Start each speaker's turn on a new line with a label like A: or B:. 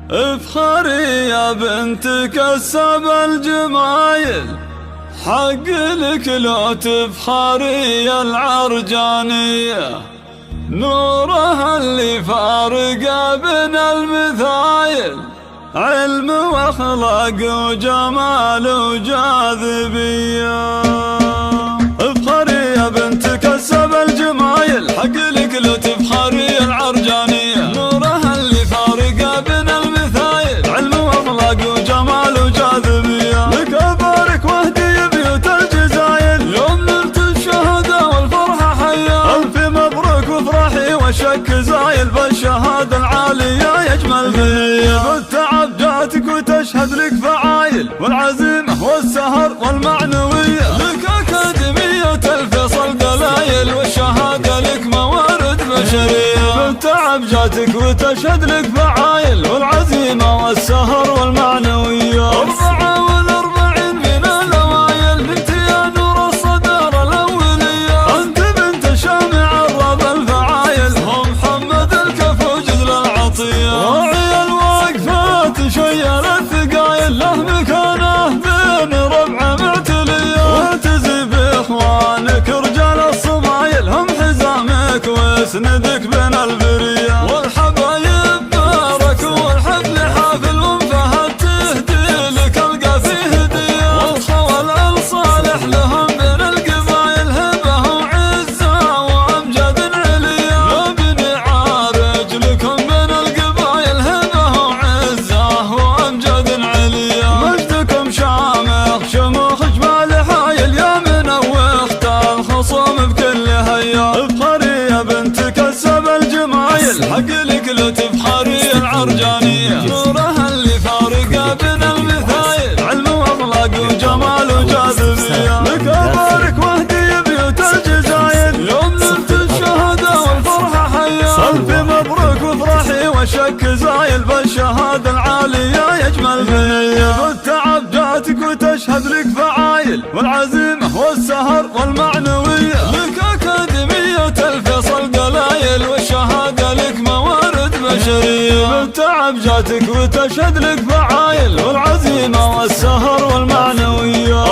A: افخري يا بنت كسب الجمايل، حق لك لو تفخري العرجانية، نورها اللي فارق بين المثايل، علم واخلاق وجمال وجاذبية. افخري يا بنت كسب الجمايل، حق لك لو تفخري العرجانية، نورها اللي فارق بين المثايل، علم واخلاق وجمال وجاذبية. لك ابارك واهدي بيوت الجزايل، يوم نلت الشهادة والفرحة حيا، الف مبروك وافرحي والشك زايل، بالشهادة العالية يجمل بيا. بالتعب جاتك وتشهد لك فعايل، والعزيمة والسهر والمعنوية، لك أكاديمية الفيصل دلايل، والشهادة لك موارد بشرية. بالتعب جاتك وتشهد لك فعايل، والعزيمة والسهر والمعنوية. 44 من الأوائل، بنت يا نور الصدارة الأولية، أنت بنت شامع الرب الفعايل، هو محمد الكفو جزل العطية. راعي الوقفات شيل الثقايل، له مكانه بين ربع معتلية، والتزي بإخوانك رجال الصمايل، هم حزامك واسندك بين البرية. والحبايب بارك والحفل حافل، ومفهد تهدي لك القى فيه هدية، والخول الصالح لهم بين القبايل، هبة وعزة وأمجاد عليا. يا بني عارج لكم بين القبايل، هبة وعزة وأمجاد عليا. مجدكم شامخ شموخ جبال حايل، يا منوخت الخصوم بكل هيا. افخري يا بنت كسب الجمايل، حق لك لو تفخري العرجانية، نورها اللي فارق بين المثايل، علم واخلاق وجمال وجاذبية. لك ابارك واهدي بيوت الجزايل، يوم نلت الشهادة والفرحة حيا، الف مبروك وافرحي والشك زايل، بالشهادة العالية يجمل بيا. بالتعب جاتك وتشهد لك فعايل، والعزيمة والسهر والمعنوية، لك أكاديمية الفيصل دلايل، والشهادة لك موارد بشرية. بالتعب جاتك وتشهد لك فعايل، والعزيمة والسهر والمعنوية.